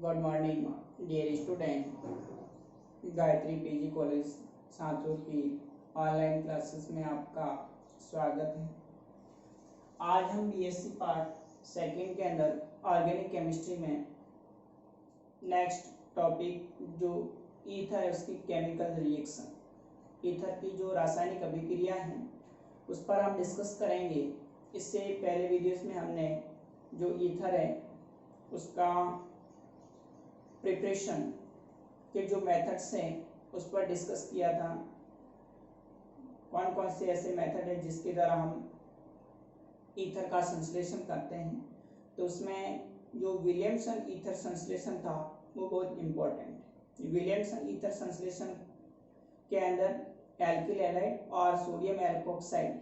Good morning dear student. Gayatri PG college Sanchore की online classes में आपका स्वागत है। आज हम बीएससी पार्ट सेकंड के अंदर ऑर्गेनिक केमिस्ट्री में नेक्स्ट टॉपिक जो ईथर है उसकी केमिकल रिएक्शन, ईथर की जो रासायनिक अभिक्रिया है उस पर हम डिस्कस करेंगे। इससे पहले वीडियोस में हमने जो ईथर है उसका प्रिपरेशन के जो मेथड्स हैं उस पर डिस्कस किया था। कौन कौन से ऐसे मेथड है जिसके द्वारा हम ईथर का संश्लेषण करते हैं, तो उसमें जो विलियमसन ईथर संश्लेषण था वो बहुत इम्पोर्टेंट है। विलियमसन ईथर संश्लेषण के अंदर एल्किल हैलाइड और सोडियम एल्कोक्साइड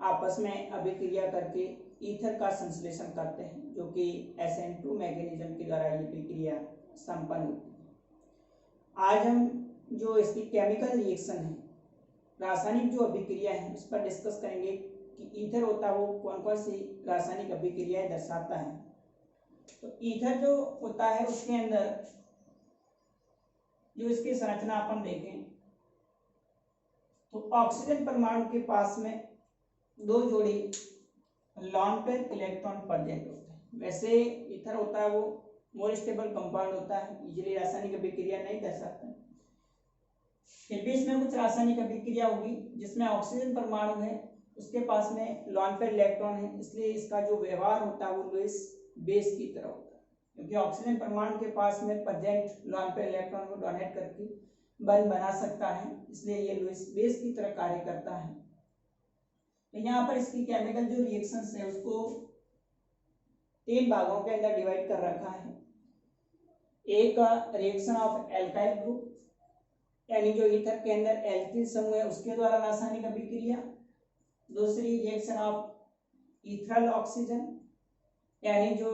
आपस में अभिक्रिया करके ईथर का संश्लेषण करते हैं, जो कि SN2 मैकेनिज्म के द्वारा ये अभिक्रिया संपन्न होती है। आज हम जो इसकी केमिकल रिएक्शन है, रासायनिक जो अभिक्रिया है उस पर डिस्कस करेंगे कि ईथर होता है वो कौन कौन सी रासायनिक अभिक्रियाएं दर्शाता है। तो ईथर जो होता है उसके अंदर जो इसकी संरचना अपन देखें तो ऑक्सीजन परमाणु के पास में दो जोड़ी लॉन पेयर इलेक्ट्रॉन प्रेजेंट होते हैं। वैसे ईथर होता है वो मोर स्टेबल कंपाउंड होता है, इजीली रासायनिक अभिक्रिया नहीं दर्शाता है। फिर भी इसमें कुछ रासायनिक अभिक्रिया होगी जिसमें ऑक्सीजन परमाणु है उसके पास में लॉन पेयर इलेक्ट्रॉन है, इसलिए इसका जो व्यवहार होता है वो लुईस बेस की तरह होता है, क्योंकि ऑक्सीजन परमाणु के पास में प्रेजेंट लॉन पेयर इलेक्ट्रॉन को डोनेट करके बंध बना सकता है, इसलिए ये लुईस बेस की तरह कार्य करता है। तो यहाँ पर इसकी केमिकल जो रिएक्शंस है उसको 3 भागों के अंदर डिवाइड कर रखा है। एक रिएक्शन ऑफ एल्काइल ग्रुप, यानी जो ईथर के अंदर एल्किल समूह है उसके द्वारा रासायनिक अभिक्रिया। दूसरी रिएक्शन ऑफ ईथरल ऑक्सीजन, यानी जो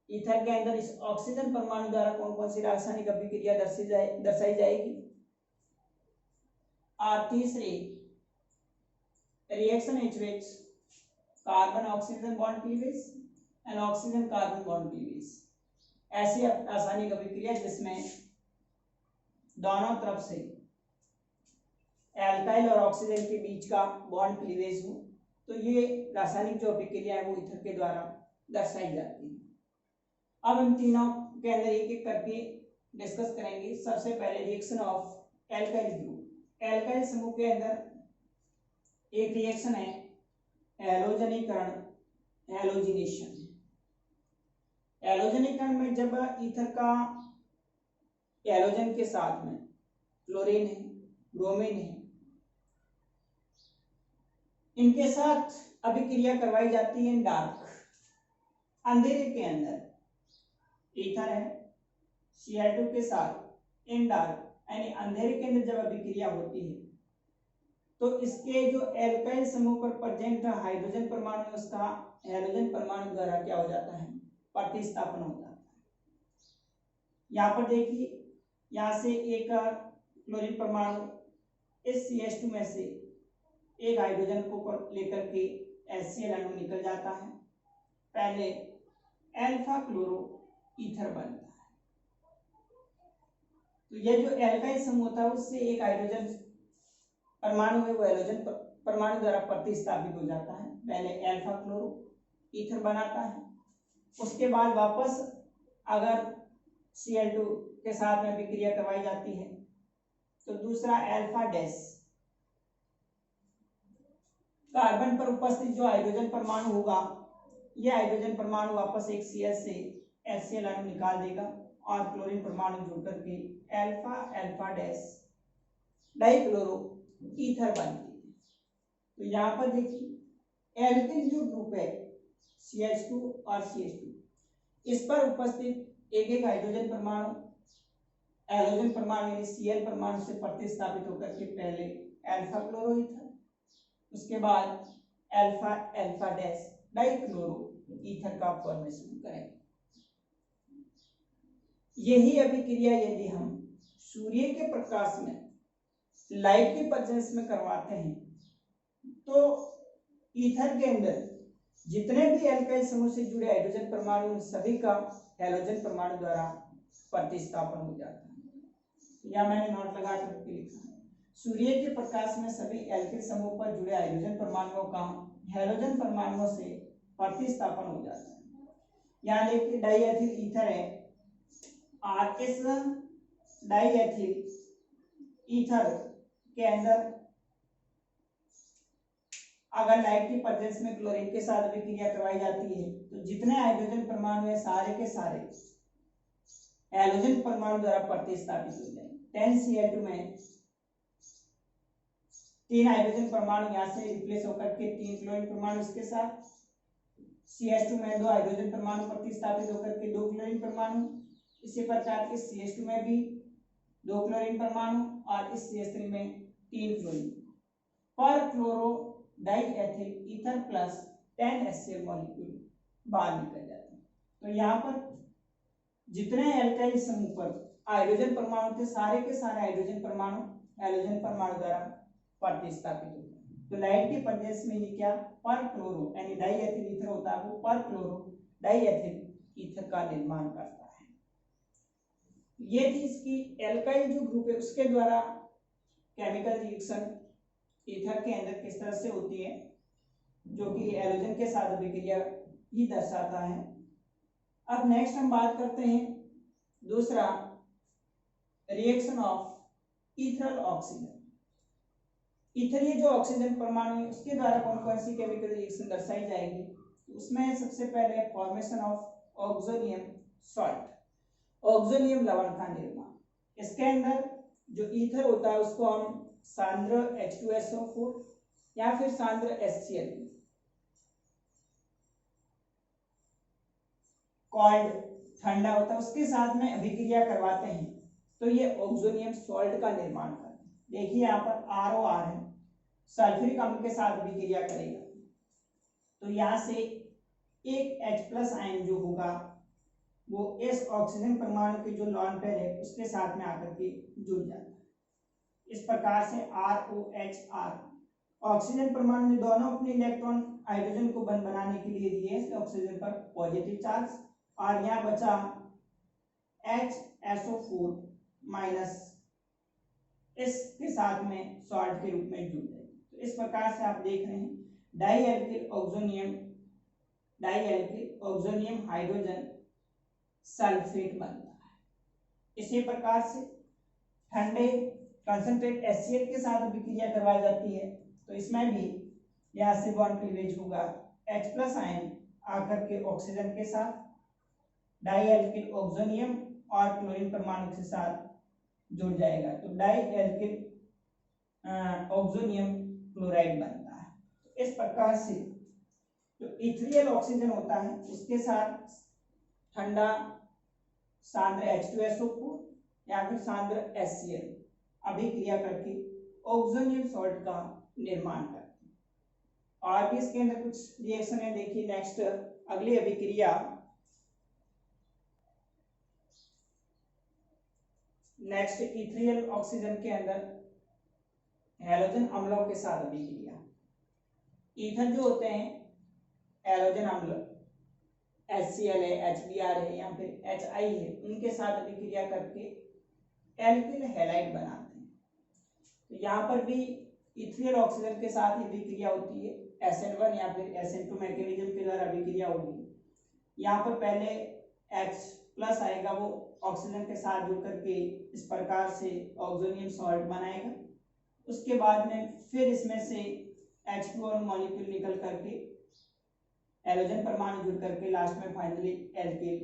ईथर के अंदर इस ऑक्सीजन परमाणु द्वारा कौन कौन सी रासायनिक अभिक्रिया दर्शाई जाएगी। और तीसरी reaction in which carbon oxygen bond cleavage and oxygen carbon bond cleavage, ऐसी रासायनिक अभिक्रिया जिसमें दोनों तरफ से एल्काइल और ऑक्सीजन के बीच का बॉन्ड क्लीवेज हो, तो ये रासायनिक जो अभिक्रिया है वो ईथर के द्वारा दर्शाई जाती है। अब हम तीनों के अंदर एक एक करके डिस्कस करेंगे। सबसे पहले reaction of alkyl group. Alkyl समूह के अंदर एक रिएक्शन है हैलोजनीकरण, हैलोजिनेशन। हैलोजनीकरण में जब ईथर का हैलोजन के साथ में क्लोरीन है, ब्रोमीन है, इनके साथ अभिक्रिया करवाई जाती है डार्क, अंधेरे के अंदर। ईथर है Cl2 के साथ इन डार्क यानी अंधेरे के अंदर जब अभिक्रिया होती है तो इसके जो एल्काइल समूह पर प्रेजेंट हाइड्रोजन परमाणु है उसका हैलोजन परमाणु द्वारा क्या हो जाता है, प्रतिस्थापन हो जाता है। यहाँ पर देखिए, यहाँ से एक क्लोरीन परमाणु इस CH2 में से एक हाइड्रोजन को लेकर के HCl अणु निकल जाता है। पहले अल्फा क्लोरो ईथर बनता है। तो यह जो एल्काइल समूह होता है उससे एक हाइड्रोजन परमाणु है वो हैलोजन परमाणु द्वारा प्रतिस्थापित हो जाता है। पहले अल्फा क्लोरो ईथर बनाता है, उसके बाद वापस अगर Cl2 के साथ में अभिक्रिया करवाई जाती है तो दूसरा अल्फा डैश कार्बन पर उपस्थित जो हाइड्रोजन परमाणु होगा, यह हाइड्रोजन परमाणु वापस एक CH से HCl अणु निकाल देगा और क्लोरीन परमाणु जुड़ करके alpha alpha dash dichloro ether बनती है। तो यहाँ पर देखिए एल्किल जो ग्रुप है CH2 और CH2, इस पर उपस्थित एक एक हाइड्रोजन परमाणु हैलोजन परमाणु यानी Cl परमाणु से प्रतिस्थापित होकर के पहले अल्फा क्लोरो ईथर, उसके बाद alpha alpha dash dichloro ether का फॉर्मेशन करेंगे। यही अभिक्रिया यदि हम सूर्य के प्रकाश में लाइट के प्रेजेंस में करवाते हैं तो ईथर के अंदर जितने भी एल्काइल समूह से जुड़े हाइड्रोजन परमाणु उन सभी का हैलोजन परमाणु द्वारा प्रतिस्थापन हो जाता है। या मैंने नोट लगा करके लिखा है, सूर्य के प्रकाश में सभी एल्किल समूह पर जुड़े हाइड्रोजन परमाणुओं का हैलोजन परमाणुओं से प्रतिस्थापन हो जाता है। यहाँ देखिए डाइएथिल ईथर है, RS डाइएथिल ईथर के अंदर अगर लाइट की प्रेजेंस में क्लोरीन के साथ अभिक्रिया करवाई जाती है तो जितने हाइड्रोजन परमाणु है सारे के सारे हैलोजन परमाणु द्वारा प्रतिस्थापित हो जाएंगे। 10Cl2 में 3 हाइड्रोजन परमाणु यहाँ से रिप्लेस होकर के 3 क्लोरीन परमाणु इसके साथ, CH2 में 2 हाइड्रोजन परमाणु प्रतिस्थापित होकर के 2 क्लोरीन परमाणु, इसी प्रकार के CH2 में भी 2 क्लोरीन परमाणु और इस CH3 में 3 क्लोरीन पर chloro diethyl ether plus 10 HCl molecule बाहर निकल जाते हैं। तो यहाँ पर जितने एल्काइल समूह पर हाइड्रोजन परमाणु थे सारे के सारे हाइड्रोजन परमाणु हैलोजन परमाणु द्वारा प्रतिस्थापित होते हैं। तो लाइट की प्रेजेंस में ये क्या पर क्लोरो यानी डाइएथिल ईथर होता है, वो पर क्लोरो डाइएथिल ईथर का निर्माण करता है। ये थी इसकी एल्काइल जो ग्रुप है उसके द्वारा केमिकल रिएक्शन ईथर के अंदर किस तरह से होती है, जो कि हैलोजन के साथ अभिक्रिया ही दर्शाता है। अब नेक्स्ट हम बात करते हैं दूसरा रिएक्शन ऑफ ईथरल ऑक्सीजन। ईथरीय जो ऑक्सीजन परमाणु है उसके द्वारा कौन कौन सी केमिकल रिएक्शन दर्शाई जाएगी, उसमें सबसे पहले formation of oxonium salt, oxonium लवण का निर्माण। इसके अंदर जो ईथर होता है उसको हम सांद्र H2SO4 या फिर सांद्र HCl कॉल्ड ठंडा होता है उसके साथ में अभिक्रिया करवाते हैं तो ये ऑक्सोनियम सॉल्ट का निर्माण करते हैं। देखिए यहाँ पर ROR है, सल्फ्यूरिक अम्ल के साथ अभिक्रिया करेगा तो यहाँ से एक H+ आयन जो होगा वो इस ऑक्सीजन परमाणु के जो लॉन पेयर है उसके साथ में आकर के जुड़ जाता है। इस प्रकार से ROHR ऑक्सीजन परमाणु ने दोनों अपने इलेक्ट्रॉन हाइड्रोजन को बंद बनाने के लिए दिए ऑक्सीजन पर पॉजिटिव चार्ज, और यहाँ बचा HSO4 माइनस इसके साथ में सॉल्ट के रूप में जुड़ जाएगी। तो इस प्रकार से आप देख रहे हैं डाइएल्किल ऑक्सोनियम हाइड्रोजन सल्फेट बनता है। इसी प्रकार से ठंडे कंसंट्रेट HCl के साथ अभिक्रिया करवाई जाती है तो इसमें भी यहाँ से बॉन्ड क्लीवेज होगा, H+ आयन आकर के ऑक्सीजन के साथ डाइएल्किल ऑक्सोनियम और क्लोरीन परमाणु के साथ जुड़ जाएगा तो डाइएल्किल ऑक्सोनियम क्लोराइड बनता है। तो इस प्रकार से जो इथेरियल ऑक्सीजन होता है उसके साथ ठंडा सांद्र H2SO4 या फिर सांद्र HCl अभिक्रिया करके ऑक्सोनियम सॉल्ट का निर्माण करते हैं। और भी इसके अंदर कुछ रिएक्शन है, देखिए नेक्स्ट अगली अभिक्रिया नेक्स्ट इथेरियल ऑक्सीजन के अंदर हैलोजन अम्लों के साथ अभिक्रिया। ईथर जो होते हैं हैलोजन अम्ल HCl है, HBr है या फिर HI है, उनके साथ अभिक्रिया करके एल्किल हैलाइड बनाते हैं। तो यहाँ पर भी इथेरियल ऑक्सीजन के साथ ही अभिक्रिया होती है, SN1 या फिर SN2 मैकेनिज्म के द्वारा अभिक्रिया होगी। यहाँ पर पहले H+ आएगा, वो ऑक्सीजन के साथ जुड़ करके इस प्रकार से ऑक्सोनियम सॉल्ट बनाएगा। उसके बाद में फिर इसमें से H2 मॉलिक्यूल निकल करके हैलोजन परमाणु जुड़ करके लास्ट में फाइनली एल्किल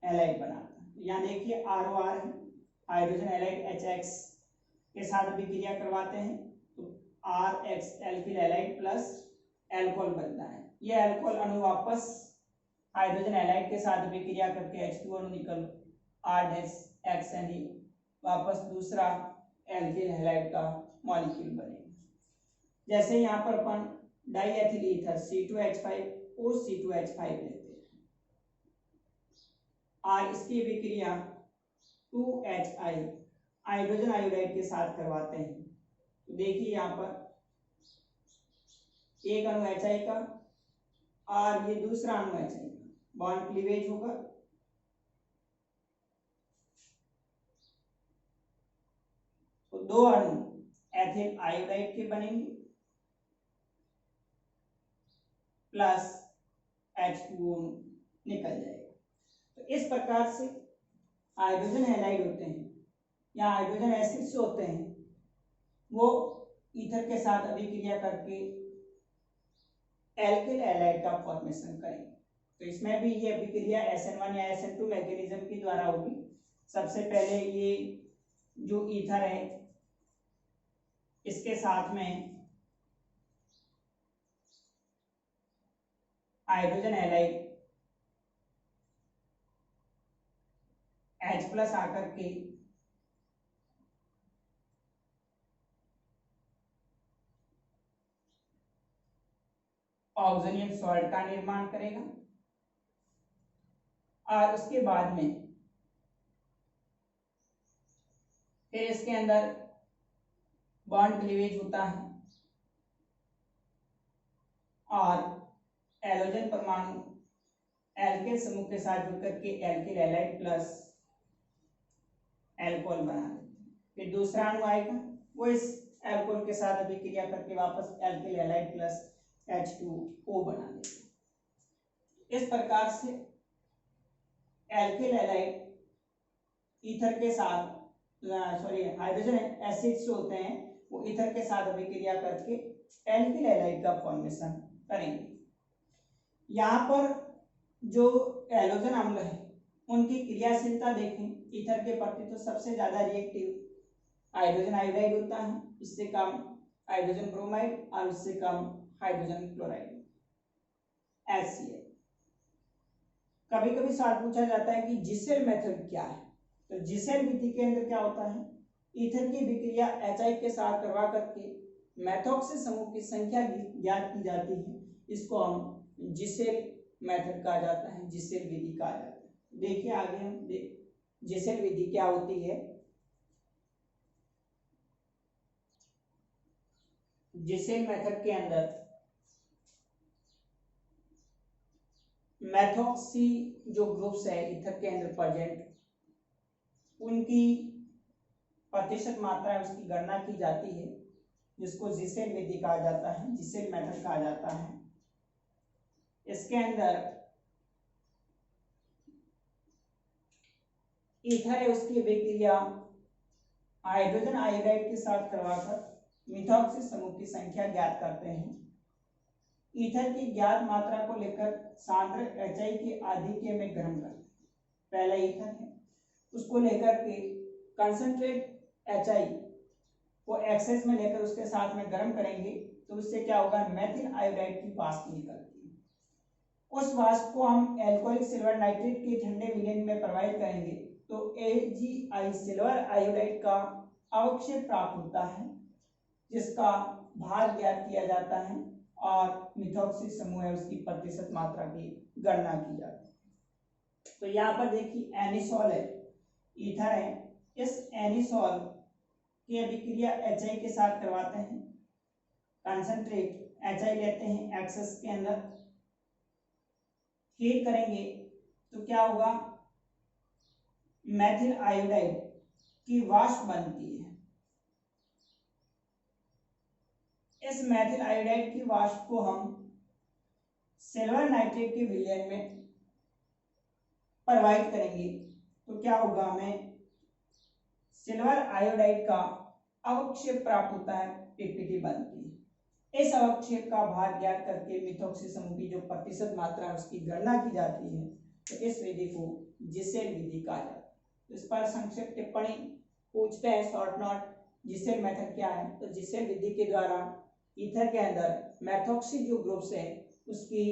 हैलाइड बनाता है। यहाँ देखिए ROR है, हाइड्रोजन हैलाइड HX के साथ अभिक्रिया करवाते हैं तो RH alkyl halide plus alcohol बनता है। ये एल्कोहल अणु वापस हाइड्रोजन हैलाइड के साथ अभिक्रिया करके H2 अणु निकल R-X यानी वापस दूसरा एल्किल हैलाइड का मॉलिक्यूल बनेगा। जैसे यहाँ पर अपन डाइएथिल ईथर C2H5 और C2H5 लेते हैं और इसकी अभिक्रिया 2HI हाइड्रोजन आयोडाइड के साथ करवाते हैं तो देखिए यहाँ पर एक अणु HI का और ये दूसरा अणु है बॉन्ड क्लीवेज होगा, तो दो अणु एथिल आयोडाइड के बनेंगे प्लस H2O निकल जाएगा। तो इस प्रकार से हाइड्रोजन हैलाइड होते हैं या हाइड्रोजन एसिड्स होते हैं, वो ईथर के साथ अभिक्रिया करके एल्किल हैलाइड का फॉर्मेशन करेंगे। तो इसमें भी ये अभिक्रिया SN1 या SN2 मैकेनिज्म के द्वारा होगी। सबसे पहले ये जो ईथर है इसके साथ में हाइड्रोजन हैलाइड H+ आकर के ऑक्सीजन सॉल्ट का निर्माण करेगा और उसके बाद में फिर इसके अंदर बॉन्ड क्लीवेज होता है और एलोजन परमाणु एल्किल समूह के साथ जुड़कर के एल्किल हैलाइड प्लस एल्कोहल बना देते हैं। फिर दूसरा अणु आएगा, वो इस एल्कोहल के साथ अभिक्रिया करके वापस एल्किल हैलाइड प्लस H2O बना देते हैं। इस प्रकार से एल्किल हैलाइड ईथर के साथ हाइड्रोजन एसिड्स होते हैं वो ईथर के साथ अभिक्रिया करके एल्किल हैलाइड का फॉर्मेशन करेंगे। यहाँ पर जो एलोजन अम्ल है उनकी क्रियाशीलता देखें, ईथर के प्रति तो सबसे ज्यादा रिएक्टिव हाइड्रोजन आयोडाइड होता है, उससे कम हाइड्रोजन ब्रोमाइड और उससे कम हाइड्रोजन क्लोराइड HCl। कभी कभी सवाल पूछा जाता है कि जिसेल मेथड क्या है, तो जिसेल विधि के अंदर क्या होता है, ईथर की विक्रिया HI के साथ करवा करके मेथॉक्सी समूह की संख्या ज्ञात की जाती है, इसको हम जिसेल मेथड कहा जाता है, जिसेल विधि कहा जाता है। देखिए आगे हम जिसेल विधि क्या होती है। जिसेल मेथड के अंदर मेथॉक्सी जो ग्रुप्स है ईथर के अंदर प्रेजेंट, उनकी प्रतिशत मात्रा है उसकी गणना की जाती है, जिसको जिसेल विधि कहा जाता है, जिसेल मेथड कहा जाता है। इसके अंदर ईथर है उसकी विक्रिया हाइड्रोजन आयोडाइड के साथ करवाकर मिथॉक्सी समूह की संख्या ज्ञात करते हैं। ईथर की ज्ञात मात्रा को लेकर सांद्र HI के आधिक्य में गर्म करते हैं। पहला ईथर है उसको लेकर के कंसंट्रेट HI को एक्सेस में लेकर उसके साथ में गर्म करेंगे, तो उससे क्या होगा, मेथिल आयोडाइड की वाष्प निकलती है। उस वाष्प को हम एल्कोहलिक सिल्वर नाइट्रेट के ठंडे विलयन में प्रवाहित करेंगे, तो AgI सिल्वर आयोडाइड का अवक्षेप प्राप्त होता है, जिसका भार ज्ञात किया जाता है और मिथॉक्सी समूह है उसकी प्रतिशत मात्रा की गणना की जाती है। तो यहाँ पर देखिए एनिसोल है, ईथर है, इस एनिसोल की अभिक्रिया HI के साथ करवाते हैं, कंसंट्रेट HI लेते हैं, एक्सेस के अंदर हीट करेंगे तो क्या होगा, मेथिल आयोडाइड की वाष्प बनती है। इस मेथिल आयोडाइड की वाष्प को हम सिल्वर नाइट्रेट के विलयन में प्रवाहित करेंगे, तो क्या होगा, हमें सिल्वर आयोडाइड का अवक्षेप प्राप्त होता है, PPT बनती है। इस अवक्षेप का भार ज्ञात करके मिथॉक्सी समूह की जो प्रतिशत मात्रा है उसकी गणना की जाती है, तो इस विधि को जिसेल विधि कहा जाता है। तो इस पर संक्षिप्त टिप्पणी पूछते हैं शॉर्ट नोट, जिसेल मेथड क्या है, तो जिसेल विधि के द्वारा ईथर के अंदर मेथॉक्सी जो ग्रुप्स है उसकी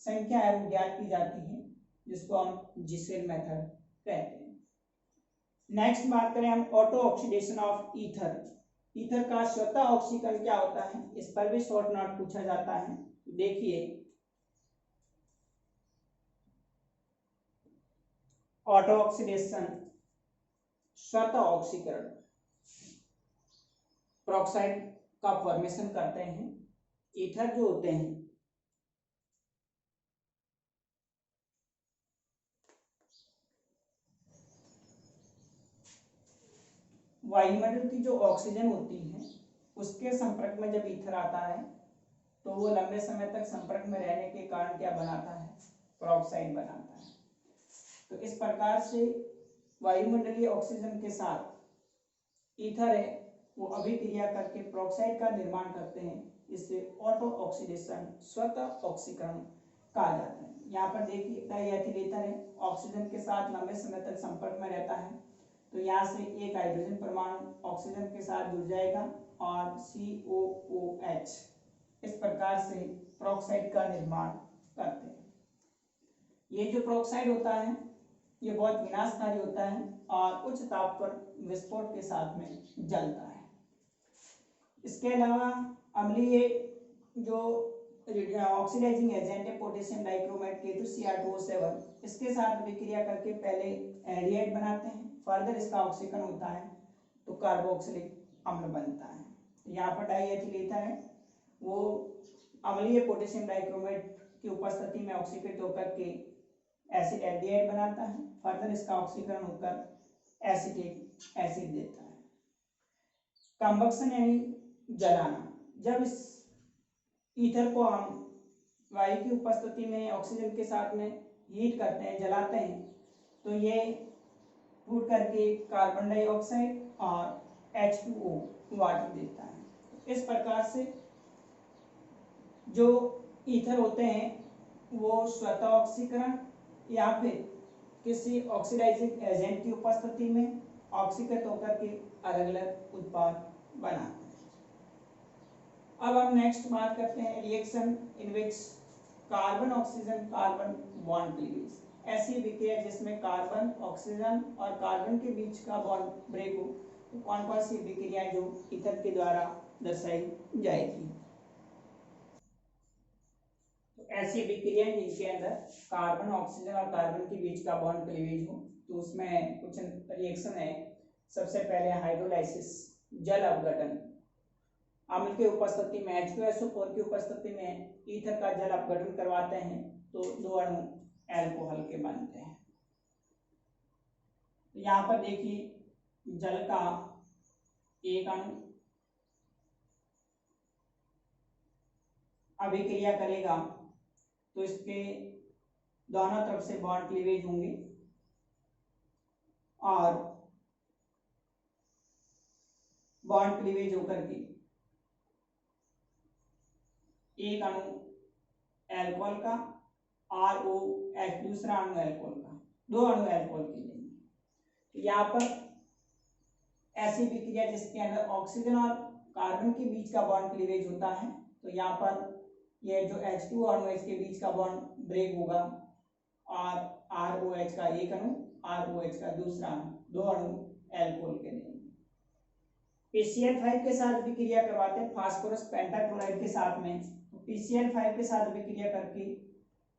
संख्या है वो ज्ञात की जाती है, जिसको हम जिसेल मेथड कहते हैं। नेक्स्ट बात करें हम auto oxidation of ether. Ether का स्वतः ऑक्सीकरण क्या होता है, इस पर भी शॉर्ट नोट पूछा जाता है। देखिए ऑटो ऑक्सीडेशन स्वतः ऑक्सीकरण, पेरोक्साइड का फॉर्मेशन करते हैं। ईथर जो होते हैं वायुमंडल की जो ऑक्सीजन होती है उसके संपर्क में जब ईथर आता है तो वो लंबे समय तक संपर्क में रहने के कारण क्या बनाता है, पेरोक्साइड बनाता है। तो इस प्रकार से वायुमंडलीय ऑक्सीजन के साथ ईथर है वो अभिक्रिया करके पेरोक्साइड का निर्माण करते हैं। इसे ऑटो ऑक्सीडेशन, स्वतः ऑक्सीकरण कहा जाता है। यहाँ पर देखिए डाईएथिल ईथर है, ऑक्सीजन के साथ लंबे समय तक संपर्क में रहता है तो यहाँ से एक हाइड्रोजन परमाणु ऑक्सीजन के साथ जुड़ जाएगा और COOH इस प्रकार से पेरोक्साइड का निर्माण करते हैं। ये जो पेरोक्साइड होता है ये बहुत विनाशकारी होता है और उच्च ताप पर विस्फोट के साथ में जलता है। इसके अलावा अम्लीय जो ऑक्सीडाइजिंग एजेंट है पोटेशियम डाइक्रोमेट K2Cr2O7 इसके साथ विक्रिया करके पहले एल्डिहाइड बनाते हैं, फर्दर इसका ऑक्सीकरण होता है तो कार्बोक्सिलिक अम्ल बनता है। यहाँ पर डाईएथिल ईथर है वो अम्लीय पोटेशियम डाइक्रोमेट की उपस्थिति में ऑक्सीकृत होकर के एसिड एल्डिहाइड बनाता है, फर्दर इसका ऑक्सीकरण होकर एसिटिक एसिड देता है। कंबक्शन यानी जलाना, जब इस ईथर को हम वायु की उपस्थिति में ऑक्सीजन के साथ में हीट करते हैं, जलाते हैं तो ये फूट करके कार्बन डाइऑक्साइड और H2O वाटर देता है। इस प्रकार से जो ईथर होते हैं वो स्वतः ऑक्सीकरण या फिर किसी ऑक्सीडाइजिंग एजेंट की उपस्थिति में ऑक्सीकृत होकर के अलग अलग उत्पाद बनाते हैं। अब हम नेक्स्ट बात करते हैं reaction in which carbon oxygen carbon bond cleavage. ऐसी विक्रिया जिसमें कार्बन ऑक्सीजन और कार्बन के बीच का बॉन्ड ब्रेक हो तो कौन कौन सी विक्रिया जो ईथर के द्वारा दर्शाई जाएगी। तो ऐसी विक्रिया जिनके अंदर कार्बन ऑक्सीजन और कार्बन के बीच का बॉन्ड क्लीवेज हो तो उसमें कुछ रिएक्शन है। सबसे पहले हाइड्रोलाइसिस, जल अपघटन। अम्ल की उपस्थिति में H2SO4 की उपस्थिति में ईथर का जल अपघटन करवाते हैं तो दो अणु एल्कोहल के बनते हैं। तो यहाँ पर देखिए जल का एक अणु अभिक्रिया करेगा तो इसके दोनों तरफ से बॉन्ड क्लीवेज होंगे और बॉन्ड क्लीवेज होकर के एक अणु एल्कोहल का ROH, दूसरा अणु एल्कोहल का, दो अणु एल्कोहल के लेंगे। तो यहाँ पर ऐसी विक्रिया जिसके अंदर ऑक्सीजन और कार्बन के बीच का बॉन्ड क्लीवेज होता है तो यहाँ पर ये जो H2 अणु है इसके बीच का बॉन्ड ब्रेक होगा और ROH का एक अणु, ROH का दूसरा अणु, दो अणु एल्कोहल के लेंगे। PCl5 के साथ विक्रिया करवाते हैं फास्फोरस पेंटाक्लोराइड के साथ में। तो PCl5 के साथ विक्रिया करके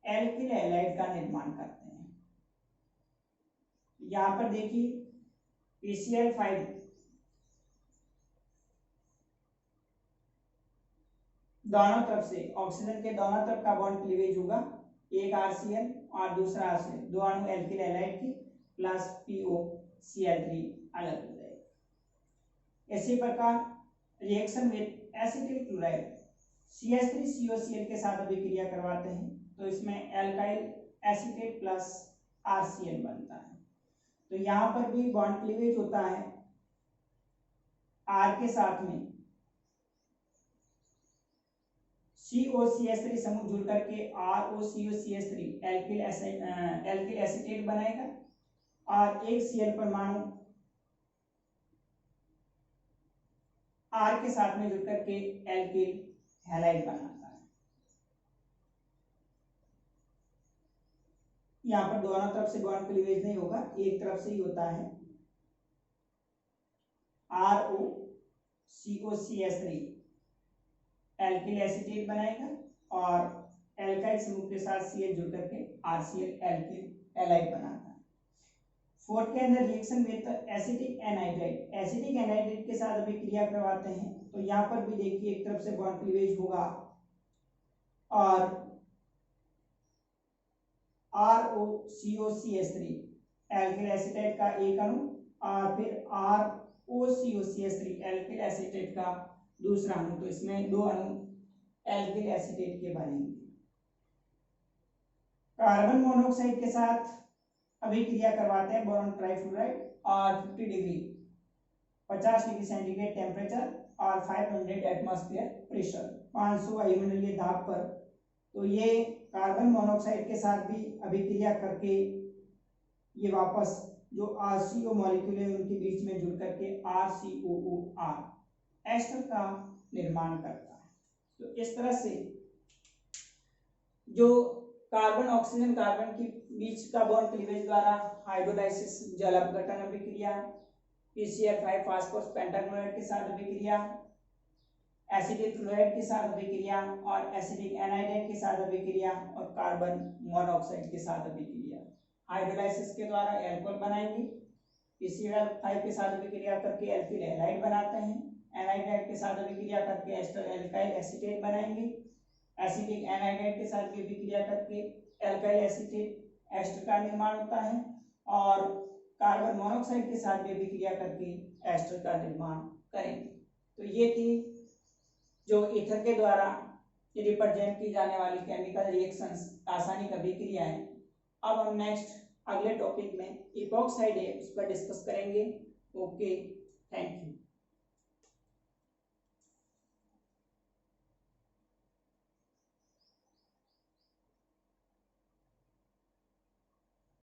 एल्किल हैलाइड का निर्माण करते हैं। यहाँ पर देखिए PCl5 दोनों तरफ से ऑक्सीजन के दोनों तरफ का बॉन्ड क्लीवेज होगा, एक RCl और दूसरा RCl, दो अणु एल्किल हैलाइड की प्लस POCl3 अलग हो जाएगा। इसी प्रकार reaction with acetyl chloride CH3COCl के साथ विक्रिया करवाते हैं तो इसमें एल्काइल एसीटेट प्लस RCl बनता है। तो यहाँ पर भी बॉन्ड क्लीवेज होता है R के साथ में COCH3 समूह जुड़ करके ROCOCH3 एल्किल एसीटेट बनाएगा और एक Cl परमाणु R के साथ में जुड़ करके एल्किल हैलाइड बनाता है। यहाँ पर दोनों तरफ से बॉन्ड क्लीवेज नहीं होगा, एक तरफ से ही होता है। ROCOCH3 एल्किल एसीटेट बनाएगा और एल्काइल समूह के साथ Cl जुड़ करके RCl एल्किल हैलाइड बनाता है। फोर्थ के अंदर reaction with acetic anhydride, acetic anhydride के साथ विक्रिया करवाते हैं तो यहाँ पर भी देखिए एक तरफ से बॉन्ड क्लीवेज होगा और ROCOCH3 एल्किल एसीटेट का एक अणु और फिर OCOCH3 एल्किल एसीटेट का दूसरा अणु, तो इसमें 2 अणु एल्किल एसीटेट के बनेंगे। कार्बन मोनोऑक्साइड के साथ अभिक्रिया करवाते हैं बोरॉन ट्राइफ्लोराइड और 50 डिग्री सेंटीग्रेड टेम्परेचर और 500 एटमॉस्फेयर प्रेशर, 500 वायुमंडलीय दाब पर। तो ये कार्बन मोनोऑक्साइड के साथ भी अभिक्रिया करके ये वापस जो RCO मॉलिक्यूल है उनके बीच में जुड़ करके RCOOR एस्टर का निर्माण करता है। तो इस तरह से जो कार्बन ऑक्सीजन कार्बन के बीच का बॉन्ड क्लीवेज द्वारा हाइड्रोलाइसिस जल अपघटन अभिक्रिया, PCl5 फास्फोरस पेंटाक्लोराइड के साथ अभिक्रिया, एसिटिक फ्लोराइड के साथ अभिक्रिया और एसिटिक एनाहाइड्राइड के साथ अभिक्रिया और कार्बन मोनोऑक्साइड के साथ अभिक्रिया। हाइड्रोलाइसिस के द्वारा एल्कोहल बनाएंगे, PCl5 के साथ अभिक्रिया करके एल्किल हैलाइड बनाते हैं, एनाहाइड्राइड के साथ अभिक्रिया करके एस्टर एल्काइल एसीटेट बनाएंगे, एसिटिक एनाहाइड्राइड के साथ भी अभिक्रिया करके एल्काइल एसीटेट एस्टर का निर्माण होता है और कार्बन मोनोऑक्साइड के साथ भी अभिक्रिया करके एस्टर का निर्माण करेंगे। तो ये थी जो ईथर के द्वारा रिप्रेजेंट की जाने वाली केमिकल रिएक्शंस, रासायनिक अभिक्रियाएं। अब हम नेक्स्ट अगले टॉपिक में इपॉक्साइड है उस पर डिस्कस करेंगे। Okay, thank you.